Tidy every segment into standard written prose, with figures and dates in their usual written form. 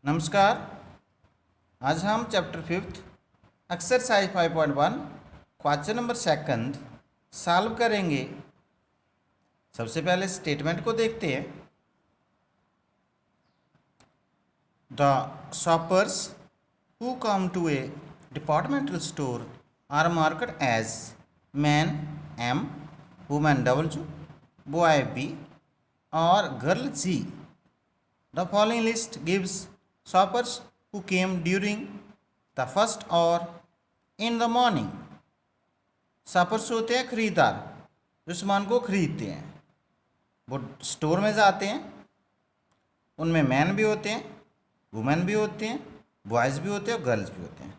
नमस्कार। आज हम chapter 5 exercise 5.1 question number 2 solve करेंगे। सबसे पहले स्टेटमेंट को देखते हैं। The shoppers who come to a departmental store are marked as man M, women W, boy B और girl G. The following list gives shoppers who came during the first hour in the morning. Shoppers होते हैं खरीदार, जो सामान को खरीदते हैं। वो स्टोर में जाते हैं। उनमें मैन भी होते हैं, वुमेन भी होते हैं, बॉयज़ भी होते हैं और गर्ल्स भी होते हैं।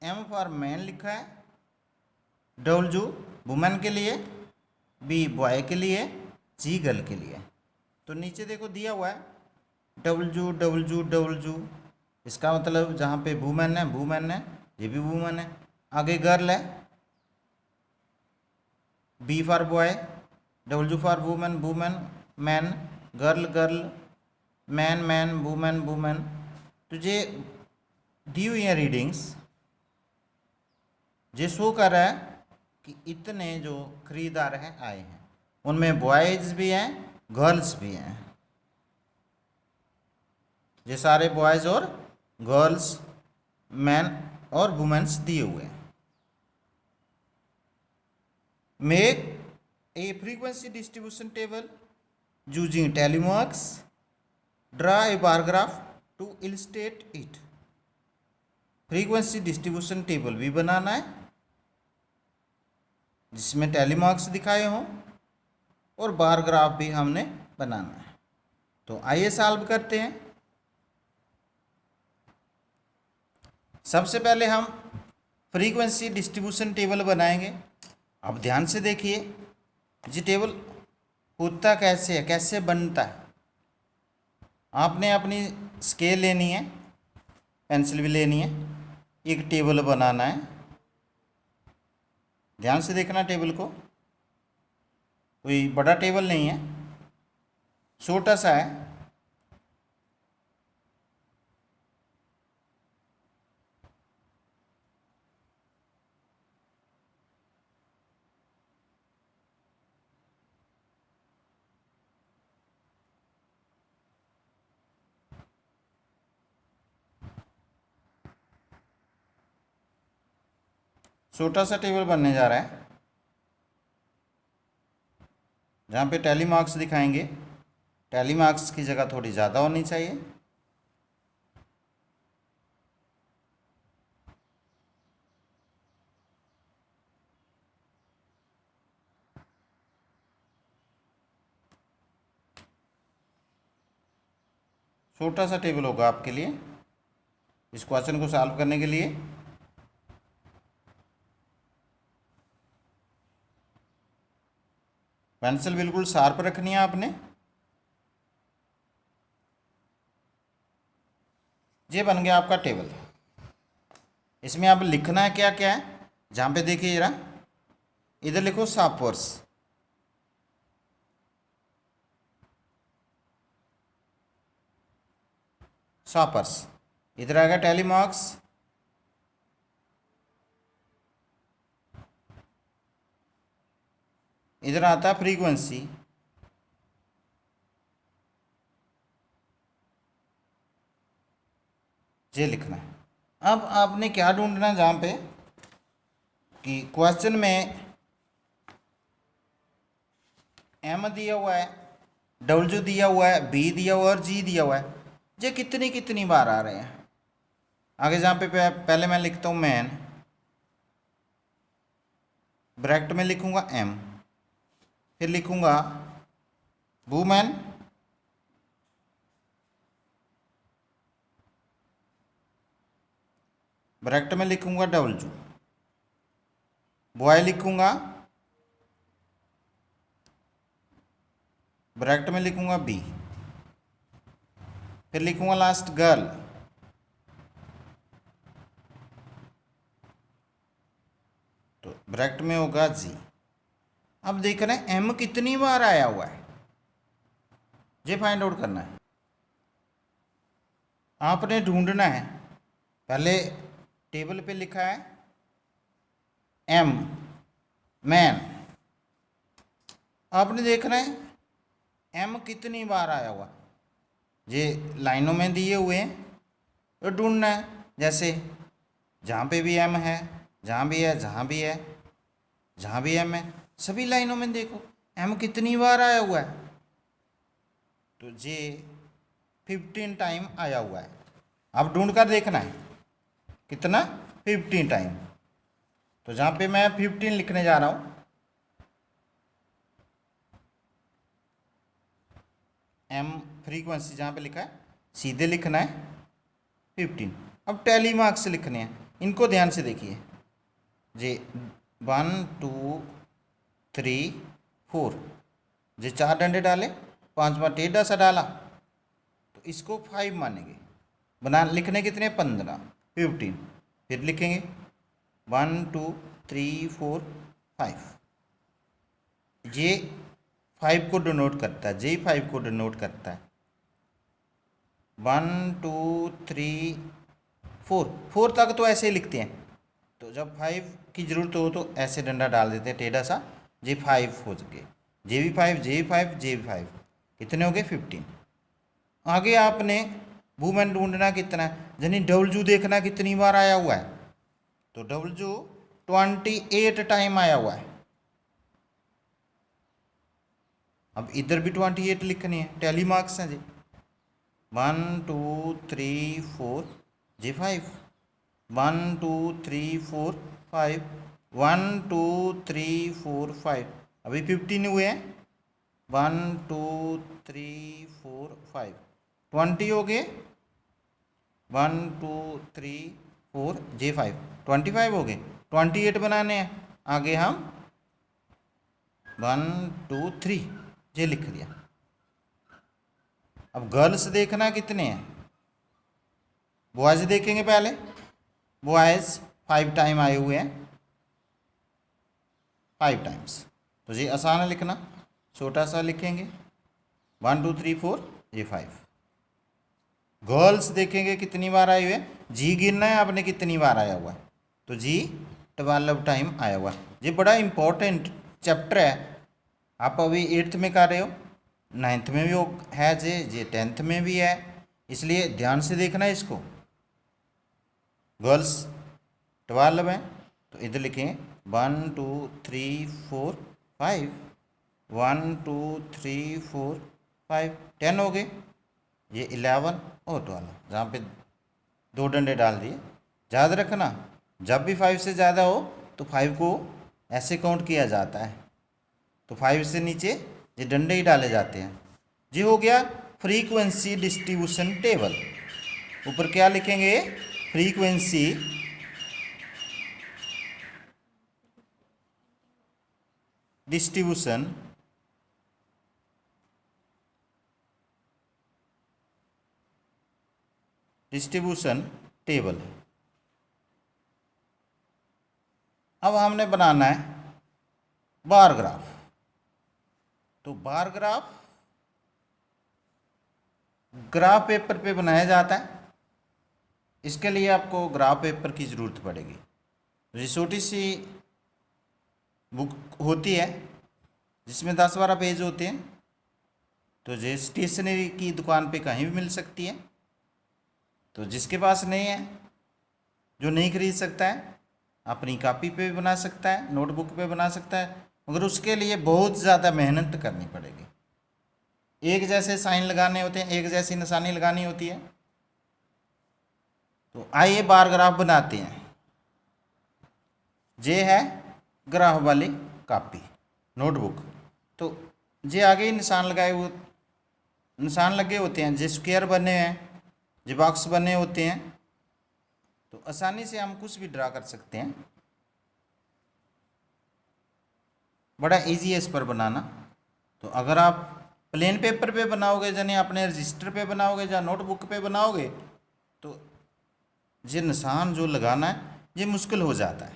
M फॉर मैन लिखा है, W वुमेन के लिए, B बॉय के लिए, G गर्ल के लिए। तो नीचे देखो दिया हुआ है W, इसका मतलब जहाँ पे वुमेन है, ये भी वुमेन है। आगे गर्ल है, B for boy, W for women, man, girl, man, women. तो ये दी हुई हैं रीडिंग्स, ये शो कर रहा है कि इतने जो खरीदार हैं आए हैं। उनमें बॉयज़ भी हैं, गर्ल्स भी हैं। ये सारे बॉयज़ और गर्ल्स, मैन और वुमेन्स दिए हुए हैं। Make a frequency distribution table using tally marks, draw a bar graph to illustrate it. Frequency distribution table भी बनाना है जिसमें टैली मार्क्स दिखाए हों और बार ग्राफ भी हमने बनाना है। तो आइए सॉल्व करते हैं। सबसे पहले हम फ्रीक्वेंसी डिस्ट्रीब्यूशन टेबल बनाएंगे। अब ध्यान से देखिए, ये टेबल होता कैसे है, कैसे बनता है। आपने अपनी स्केल लेनी है, पेंसिल भी लेनी है, एक टेबल बनाना है। ध्यान से देखना टेबल को, कोई बड़ा टेबल नहीं है, छोटा सा है। छोटा सा टेबल बनने जा रहा है जहाँ पे टैली मार्क्स दिखाएंगे। टैली मार्क्स की जगह थोड़ी ज़्यादा होनी चाहिए। छोटा सा टेबल होगा आपके लिए इस क्वेश्चन को सॉल्व करने के लिए। पेंसिल बिल्कुल शार्प रखनी है आपने। ये बन गया आपका टेबल। इसमें आप लिखना है क्या क्या है, जहाँ पे देखिए जरा, इधर लिखो शॉपर्स, इधर आएगा टैली मार्क्स, इधर आता है फ्रीक्वेंसी, ये लिखना है। अब आपने क्या ढूंढना है, जहाँ पे कि क्वेश्चन में M दिया हुआ है, W दिया हुआ है, B दिया हुआ है और G दिया हुआ है। ये कितनी कितनी बार आ रहे हैं। आगे जहाँ पे पहले मैं लिखता हूँ मैन, ब्रैकेट में लिखूँगा M, फिर लिखूँगा वुमेन, ब्रैकेट में लिखूँगा W, बॉय लिखूँगा, ब्रैकेट में लिखूँगा B, फिर लिखूँगा लास्ट गर्ल, तो ब्रैकेट में होगा G। अब देख रहे हैं M कितनी बार आया हुआ है, ये फाइंड आउट करना है। आपने ढूंढना है, पहले टेबल पे लिखा है एम मैन, आपने देखना है एम कितनी बार आया हुआ, ये लाइनों में दिए हुए हैं तो ढूंढना है। जैसे जहाँ पे भी एम है, जहाँ भी है, जहाँ भी है, जहाँ भी एम है, सभी लाइनों में देखो एम कितनी बार आया हुआ है, तो ये 15 टाइम आया हुआ है। अब ढूंढ कर देखना है कितना, 15 टाइम। तो जहाँ पे मैं 15 लिखने जा रहा हूँ, एम फ्रीक्वेंसी जहाँ पे लिखा है सीधे लिखना है 15। अब टैली मार्क्स लिखने हैं, इनको ध्यान से देखिए जी। 1 2 3 4, जी 4 डंडे डाले, 5वां टेढ़ा सा डाला, तो इसको 5 मानेंगे। बना लिखने कितने, 15 15। फिर लिखेंगे 1 2 3 4 5, ये 5 को डिनोट करता है, जे 5 को डिनोट करता है। 1 2 3 4, 4 तक तो ऐसे ही लिखते हैं, तो जब 5 की ज़रूरत हो तो ऐसे डंडा डाल देते हैं टेढ़ा सा, जे 5 हो सके, जे भी 5, जे भी 5, जे भी 5, कितने हो गए 15। आगे आपने वुमेन ढूंढना कितना है, यानी डब्ल्यू देखना कितनी बार आया हुआ है, तो डब्ल्यू 28 टाइम आया हुआ है। अब इधर भी 28 लिखनी है, टैली मार्क्स हैं जी। 1 2 3 4, जी 5, 1 2 3 4 5, 1 2 3 4 5, अभी 15 हुए हैं। 1 2 3 4 5, 20 हो गए। 1 2 3 4, जे 5, 25 हो गए। 28 बनाने हैं, आगे हम 1 2 3 ये लिख दिया। अब गर्ल्स देखना कितने हैं, बॉयज देखेंगे पहले। बॉयज 5 टाइम आए हुए हैं, 5 टाइम्स, तो ये आसान है लिखना, छोटा सा लिखेंगे 1 2 3 4, ये 5। गर्ल्स देखेंगे कितनी बार आए हुए हैं, जी गिनना है आपने कितनी बार आया हुआ है, तो जी 12 टाइम आया हुआ है। ये बड़ा इंपॉर्टेंट चैप्टर है, आप अभी 8th में कर रहे हो, 9th में भी है जे 10th में भी है, इसलिए ध्यान से देखना है इसको। गर्ल्स 12 है, तो इधर लिखें 1 2 3 4 5, 1 2 3 4 5, 10 हो गए। ये 11 और 12, जहाँ पे 2 डंडे डाल दिए। याद रखना जब भी 5 से ज़्यादा हो तो 5 को ऐसे काउंट किया जाता है, तो 5 से नीचे ये डंडे ही डाले जाते हैं। ये हो गया फ्रीक्वेंसी डिस्ट्रीब्यूशन टेबल। ऊपर क्या लिखेंगे, फ्रीक्वेंसी डिस्ट्रीब्यूशन टेबल। अब हमने बनाना है बार ग्राफ। तो बार ग्राफ ग्राफ पेपर पे बनाया जाता है, इसके लिए आपको ग्राफ पेपर की ज़रूरत पड़ेगी। ये छोटी सी बुक होती है जिसमें 10-12 पेज होते हैं, तो ये स्टेशनरी की दुकान पे कहीं भी मिल सकती है। तो जिसके पास नहीं है, जो नहीं खरीद सकता है, अपनी कॉपी पे भी बना सकता है, नोटबुक पे बना सकता है, मगर उसके लिए बहुत ज़्यादा मेहनत करनी पड़ेगी। एक जैसे साइन लगाने होते हैं, एक जैसी निशानी लगानी होती है। तो आइए बार ग्राफ बनाते हैं। ये है ग्राफ वाली कॉपी नोटबुक, तो ये आगे ही निशान लगाए हुए, निशान लगे होते हैं, जो स्क्वायर बने हैं, जो बॉक्स बने होते हैं, तो आसानी से हम कुछ भी ड्रा कर सकते हैं। बड़ा इजी है इस पर बनाना। तो अगर आप प्लेन पेपर पे बनाओगे, यानी अपने रजिस्टर पे बनाओगे या नोटबुक पे बनाओगे, तो ये निशान जो लगाना है ये मुश्किल हो जाता है।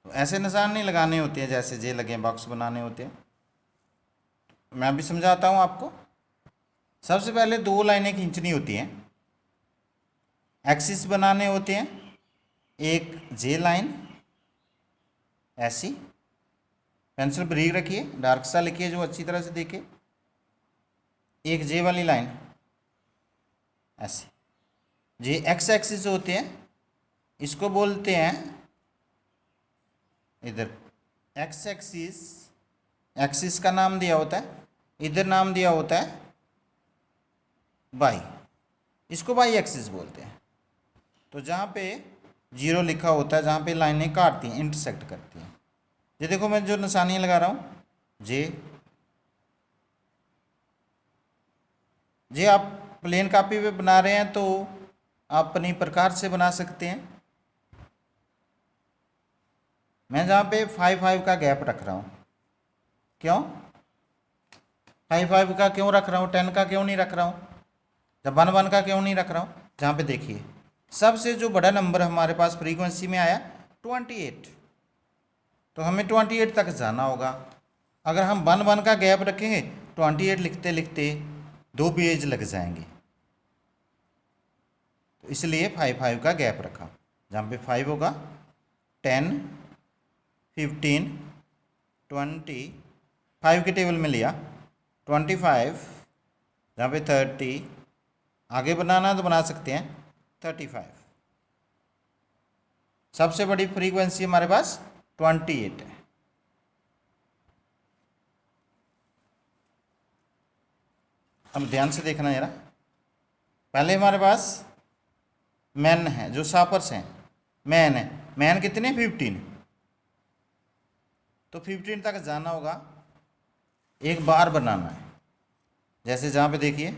तो ऐसे निशान नहीं लगाने होते हैं जैसे जे लगे बॉक्स बनाने होते हैं। मैं भी समझाता हूँ आपको। सबसे पहले 2 लाइनें खींचनी होती हैं, एक्सिस बनाने होते हैं, एक जे लाइन ऐसी, पेंसिल ब्रीक रखिए, डार्क सा लिखिए जो अच्छी तरह से देखे, एक जे वाली लाइन ऐसे। जे एक्स एक्सिस होते हैं, इसको बोलते हैं इधर एक्स एक्सिस, एक्सिस का नाम दिया होता है, इधर नाम दिया होता है वाई, इसको वाई एक्सिस बोलते हैं। तो जहाँ पे जीरो लिखा होता है, जहाँ पे लाइनें काटती हैं, इंटरसेक्ट करती हैं, ये देखो मैं जो निशानियाँ लगा रहा हूँ, जे आप प्लेन कॉपी पे बना रहे हैं तो आप अपनी प्रकार से बना सकते हैं। मैं जहाँ पे 5 का गैप रख रहा हूँ, क्यों 5 का क्यों रख रहा हूँ, 10 का क्यों नहीं रख रहा हूँ, जब 1 का क्यों नहीं रख रहा हूँ। जहाँ पे देखिए सबसे जो बड़ा नंबर हमारे पास फ्रीक्वेंसी में आया 28, तो हमें 28 तक जाना होगा। अगर हम 1 का गैप रखेंगे 28 लिखते लिखते 2 पेज लग जाएंगे, तो इसलिए 5 का गैप रखा। जहाँ पे 5 होगा 10, 15, 20, 5 के टेबल में लिया 25, जहाँ पे 30, आगे बनाना तो बना सकते हैं 35। सबसे बड़ी फ्रीक्वेंसी हमारे पास 28 है। अब ध्यान से देखना जरा, पहले हमारे पास मैन है, जो शापर्स हैं मैन है, मैन कितने 15, तो 15 तक जाना होगा, एक बार बनाना है। जैसे जहाँ पे देखिए